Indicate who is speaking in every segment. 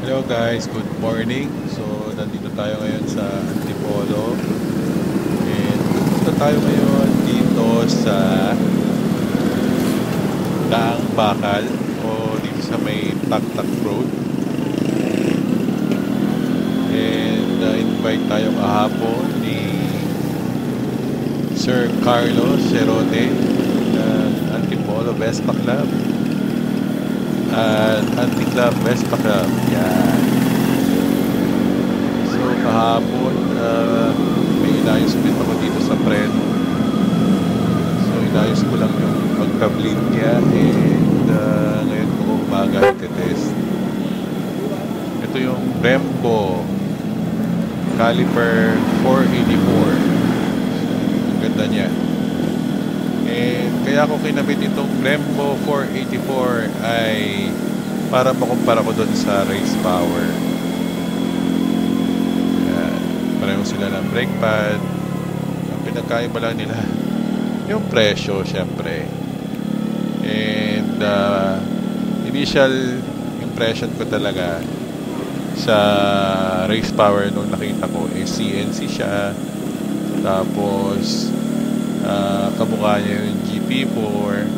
Speaker 1: Hello guys, good morning. So, nandito tayo ngayon sa Antipolo. And punta tayo ngayon dito sa Daang Bakal o dito sa may Taktak Road. And invite tayo kahapon ni Sir Carlos Cerote ng Antipolo Vespa Club at Anti-Club Vespa Club. Yan. So kahapon may inayos ulit ako dito sa Preno. So inayos ko lang yung pagka-bleed niya and ngayon ko umaga iti-test. Ito yung Brembo Caliper 484. Ang ganda niya. And kaya ko kinabit itong Brembo 484 ay para makumpara ko doon sa race power. Ayan. Pareho sila ng brake pad. Ang pinagkaiba lang nila yung presyo syempre. And initial impression ko talaga sa race power nung nakita ko CNC siya. Tapos kamukha niya yung GP4,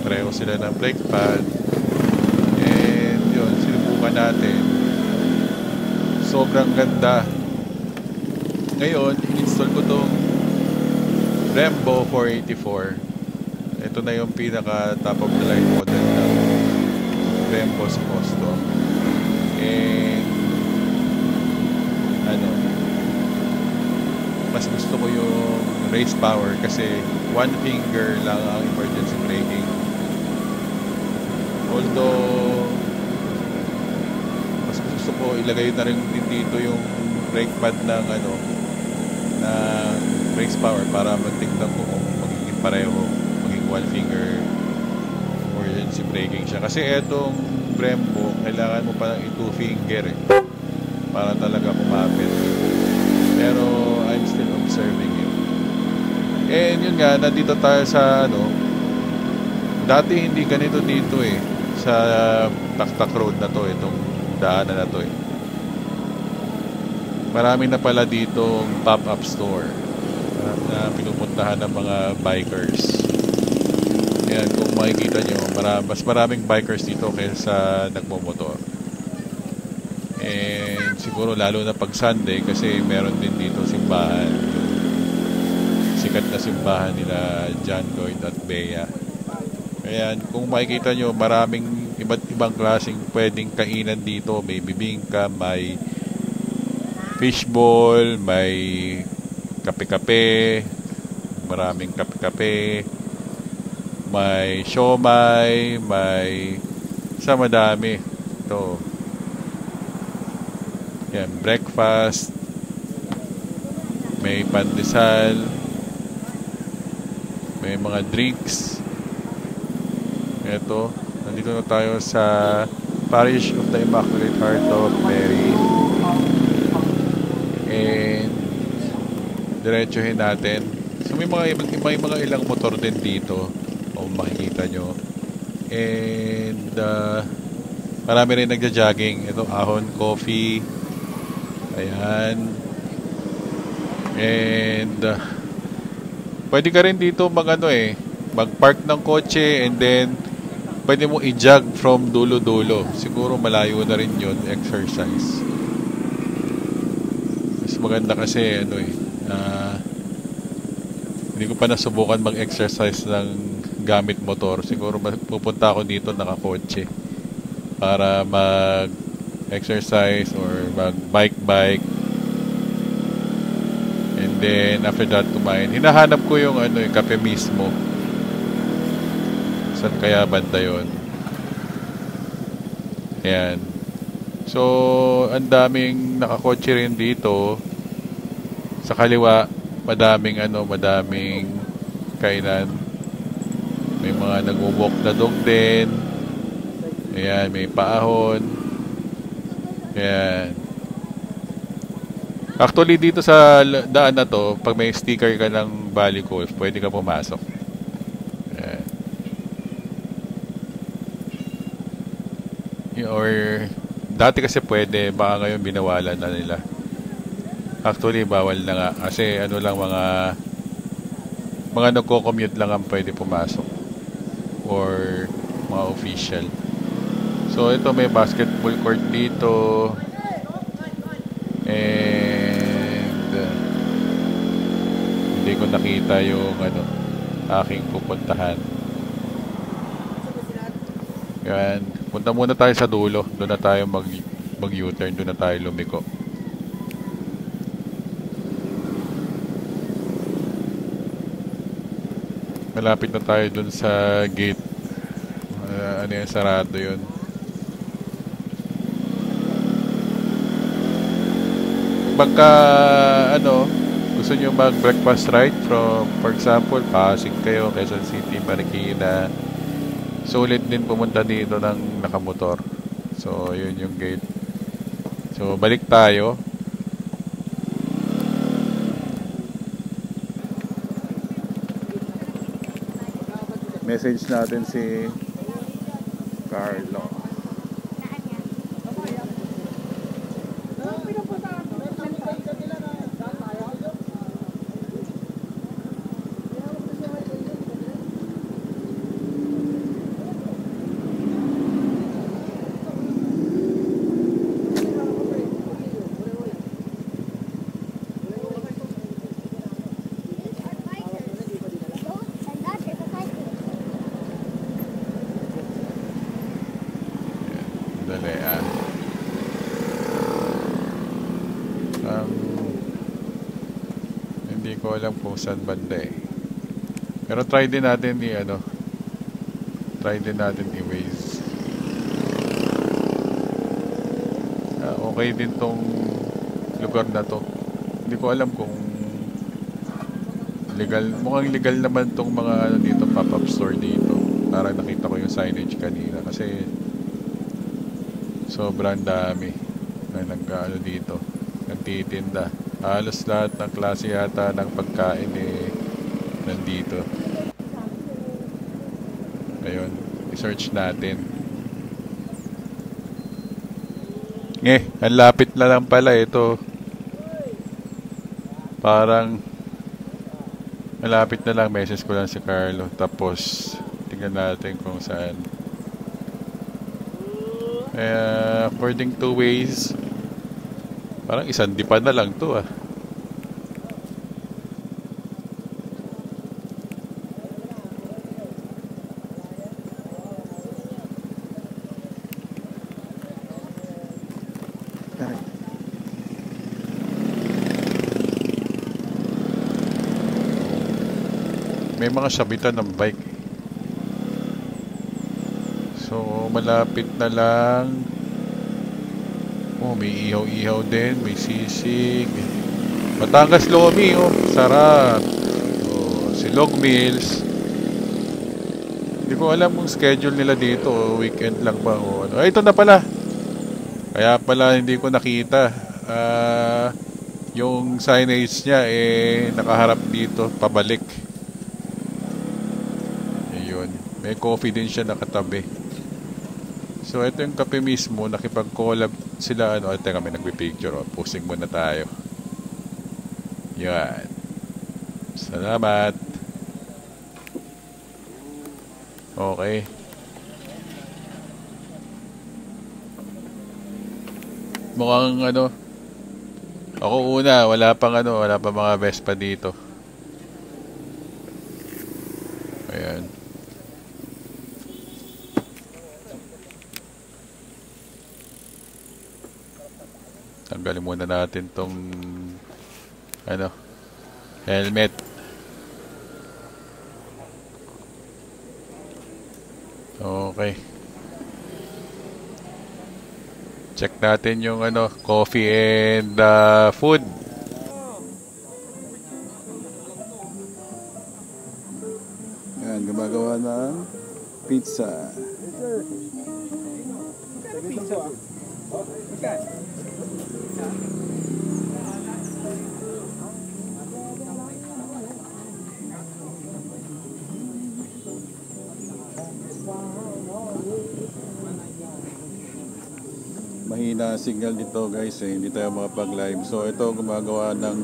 Speaker 1: pareho sila ng brake pad, and yun, sinubukan natin. Sobrang ganda. Ngayon, in-install ko tong Brembo 484. Ito na yung pinaka top of the line model ng Brembo sa custom. And mas gusto ko yung race power kasi one finger lang ang emergency braking. Although mas gusto ko ilagay na rin din dito yung brake pad ng ng race power para matignan ko kung magiging pareho, magiging one finger emergency braking siya. Kasi etong Brembo kailangan mo pa ng two finger para talaga kumapit. Pero I'm still observing it. And yun nga, nandito tayo sa dati hindi ganito dito sa Taktak Road na to, itong daanan na to Marami na pala ditong pop-up store na pinupuntahan ng mga bikers. Ayan, kung makikita nyo, mas maraming bikers dito kaysa nagmomotor. And siguro lalo na pag Sunday kasi meron din dito simbahan, sikat na simbahan nila John Lloyd at Bea. Kaya kung makikita nyo, maraming iba't ibang klaseng pwedeng kainan dito. May bibingka, may fishball, may kape-kape, maraming kape-kape, may siomai, may madami ito. Yan, breakfast, may pandesal, may mga drinks. Ito, nandito na tayo sa Parish of the Immaculate Heart of Mary. And diretsuhin natin. So may mga ilang motor din dito kung makikita nyo. And marami rin nagja-jogging. Ito, Ahon Coffee. Ayan. And pwede ka rin dito magpark ng kotse and then pwede mo i-jog from dulo-dulo. Siguro malayo na rin yun, exercise. Mas maganda kasi hindi ko pa nasubukan mag-exercise ng gamit motor. Siguro pupunta ako dito nakakotse para mag-exercise or mag-bike. And then after that kumain. Hinahanap ko yung yung kape mismo. Saan kaya banda yun? Ayan. So ang daming nakakotse rin dito. Sa kaliwa madaming kainan. May mga nag-walk na dog din. Ayan, may paahon. Ayan. Actually, dito sa daan na to, pag may sticker ka ng Valley Golf, pwede ka pumasok. Ayan. Or Dati kasi pwede, baka ngayon binawalan na nila. Actually, bawal na nga. Kasi ano lang, mga nagko-commute lang ang pwede pumasok. Or mga official. So, ito may basketball court dito. And hindi ko nakita yung aking pupuntahan. Yan. Punta muna tayo sa dulo. Doon na tayo mag-U-turn. Doon na tayo lumiko. Malapit na tayo doon sa gate. Ano yung sarado yun. Pagka gusto nyo mag-breakfast ride from, for example, Pasig kayo, Quezon City, Marikina, sulit din pumunta dito ng nakamotor. So, yun yung gate. So, balik tayo. Message natin si Carlo. Hindi ko alam kung saan banda eh. Pero try din natin i-Waze. Okay din tong lugar na to. Hindi ko alam kung legal. Mukhang legal naman tong mga dito, pop-up store dito. Parang nakita ko yung signage kanina kasi sobrang dami na dito. Nagtitinda. Halos lahat ng klase yata ng pagkain nandito. Ayun, i-search natin. Ang lapit na lang pala ito. Parang malapit na lang, message ko lang si Carlo. Tapos tingnan natin kung saan. According to Waze, parang isang dipa na lang to ah. May mga sabitan ng bike. So, malapit na lang. Oh, may ihaw-ihaw din. May sisig. Batangas Lomi, oh. Sarap. Oh, Silog Mills. Hindi ko alam kung schedule nila dito. Oh, weekend lang ba? Oh, ano. Ay, ito na pala. Kaya pala hindi ko nakita. Yung signage niya, nakaharap dito. Pabalik. May coffee din siya nakatabi. So, ito yung kape mismo. Nakipag-collab sila. Teka, may nagpipicture. Posting muna tayo. Yan. Salamat. Okay. Mukhang ako una. Wala pang mga Vespa dito. Ayan. Tanggalin muna natin tong helmet. Okay. Check natin yung coffee and food. Yan, gumagawa ng pizza. mahina signal dito guys eh, hindi tayo makapag live. So ito gumagawa ng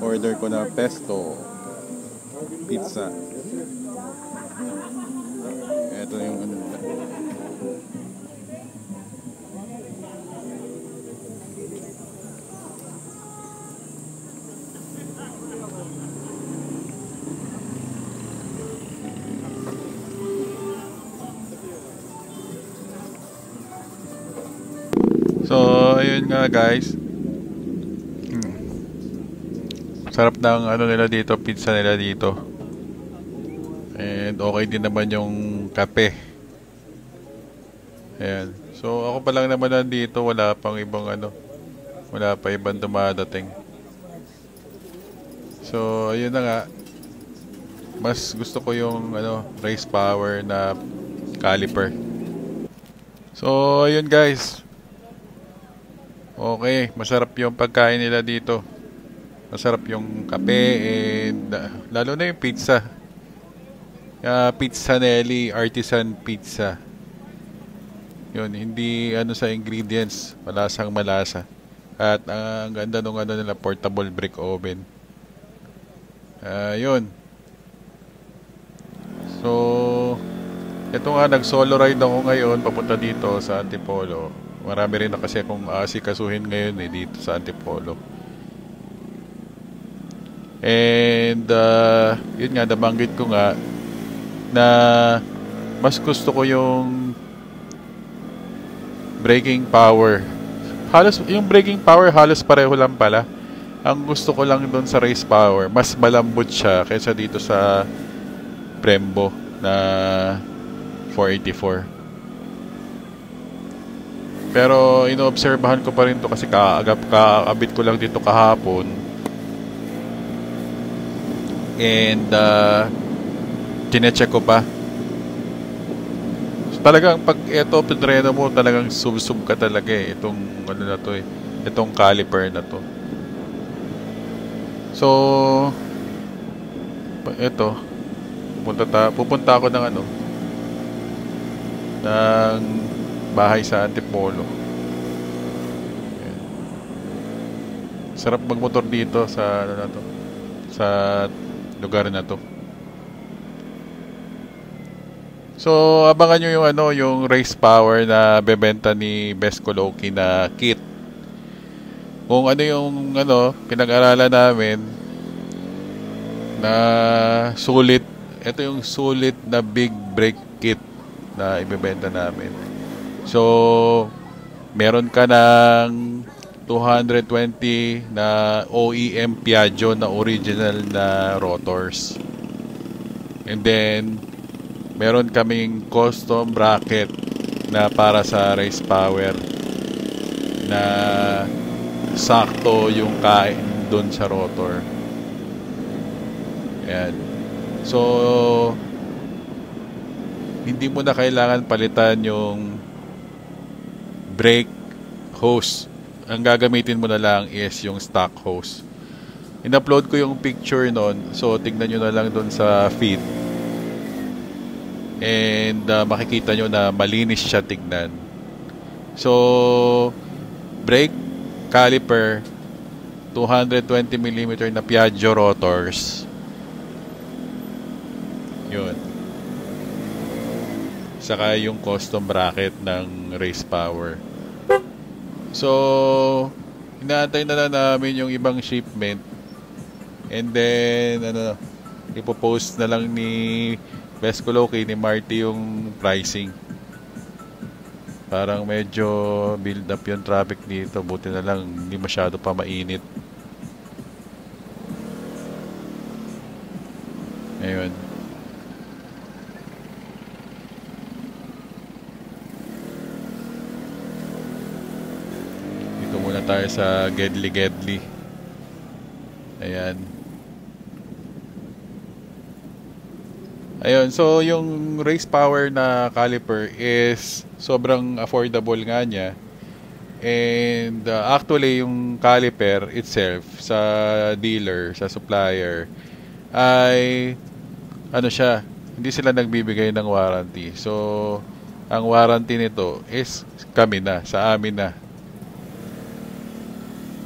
Speaker 1: order ko na pesto pizza. Ito yung ano nila. So ayun nga guys, sarap ng ano nila dito, pizza nila dito. And okay din naman yung kape. Ayan. So ako pa lang naman nandito, wala pang ibang ano, wala pa ibang dumadating. So ayun na nga, mas gusto ko yung ano, race power na caliper. So ayun guys, okay, masarap yung pagkain nila dito. Masarap yung kape and lalo na yung pizza. Pizza Nelly Artisan Pizza. Yun, hindi ano sa ingredients, malasang malasa. At ang ganda nung ano nila, portable brick oven. Yun. So, ito nga, nag-solo ride ako ngayon papunta dito sa Antipolo. Marami rin na kasi akong asikasuhin ngayon dito sa Antipolo. And yun nga, nabanggit ko nga na mas gusto ko yung braking power. Halos yung braking power halos pareho lang pala. Ang gusto ko lang doon sa race power, mas malambot siya kaysa dito sa Brembo na 484. Pero inoobserbahan ko pa rin to kasi kaabit ko lang dito kahapon. And tinecheck ko pa. So, talagang pag ito pinreno mo, talagang sub-sub ka talaga eh. Itong ano na to eh. Itong caliper na to. So ito, pupunta ako ng ano, ng bahay sa Antipolo. Ayan. Sarap magmotor dito sa ano na to, sa lugar na to. So abangan nyo yung ano, yung race power na bebenta ni Best Coloki na kit. Kung ano yung ano pinag-aralan namin na sulit, ito yung sulit na big brake kit na ibebenta namin. So meron ka ng 220 na OEM Piaggio na original na rotors. And then meron kaming custom bracket na para sa race power na sakto yung kain doon sa rotor. Ayan. So hindi mo na kailangan palitan yung brake hose. Ang gagamitin mo na lang is yung stock hose. In-upload ko yung picture nun, so tignan nyo na lang doon sa feed. And makikita nyo na malinis siya tignan. So brake caliper 220mm na Piaggio rotors. Yun. Saka yung custom bracket ng race power. So inaantay na lang namin yung ibang shipment. And then ano, ipopost na lang ni Best Coloki, ni Marty yung pricing. Parang medyo build up yung traffic dito. Buti na lang hindi masyado pa mainit. Ayun. Dito muna tayo sa Gedli. Ayan. Ayun, so yung race power na caliper is sobrang affordable nga niya. And actually yung caliper itself sa dealer, sa supplier ay ano siya, hindi sila nagbibigay ng warranty. So Ang warranty nito is kami na, sa amin na.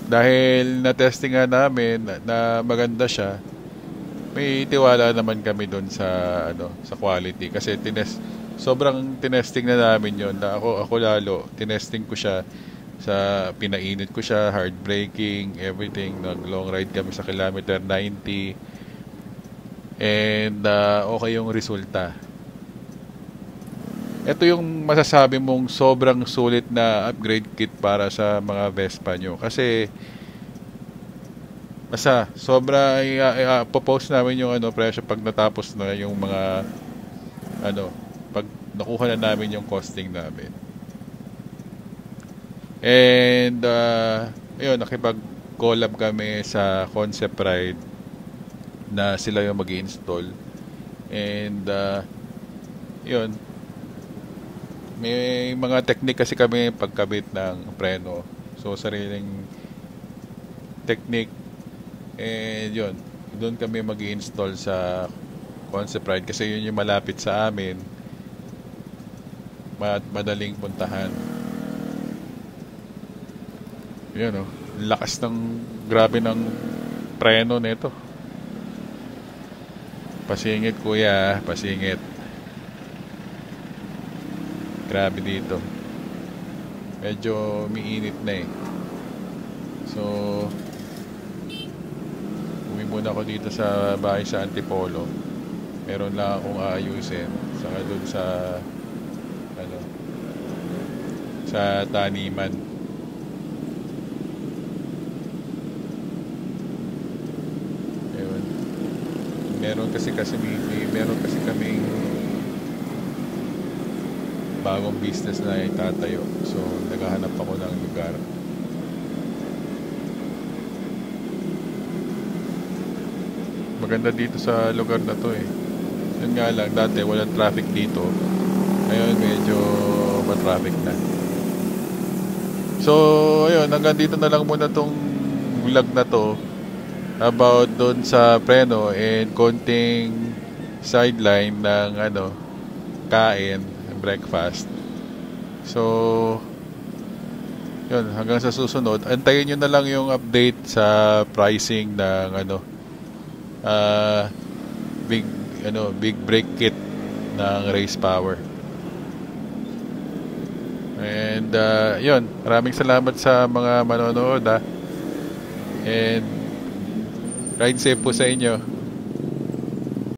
Speaker 1: Dahil na-testing nga namin na maganda siya, may tiwala naman kami doon sa sa quality kasi sobrang tinesting na namin yon na ako lalo tinesting ko siya sa pinainit ko siya, hard braking, everything. Nag long ride kami sa kilometer 90 and okay yung resulta. Ito yung masasabi mong sobrang sulit na upgrade kit para sa mga Vespa nyo. Kasi, basta, sobra, popost namin yung presyo pag natapos na yung mga, pag nakuha na namin yung costing namin. And, ayun, nakipag-collab kami sa Concept Ride na sila yung mag-i-install. And, yun, may mga technique kasi kami pagkabit ng preno. So, sariling technique. And yun, doon kami mag-i-install sa Concept Ride kasi yun yung malapit sa amin. Madaling puntahan. Yun oh, lakas grabe ng preno nito. Pasingit kuya, pasingit. Grabe dito. Medyo umiinit na eh. So, uwi muna ako dito sa bahay sa Antipolo. Meron lang akong aayusin. Saka dun sa sa taniman. Ayun. Meron kasi kaming bagong business na itatayo. So, naghahanap ako ng lugar. Maganda dito sa lugar na to eh. Yun nga lang, dati walang traffic dito. Ngayon, medyo ma-traffic na. So, ayun, hanggang dito na lang muna tong vlog na to about doon sa preno and konting sideline ng kain, breakfast. So, yun, hanggang sa susunod, antayin nyo na lang yung update sa pricing ng big brake kit ng Race Power. And yun, maraming salamat sa mga manonood and ride safe po sa inyo.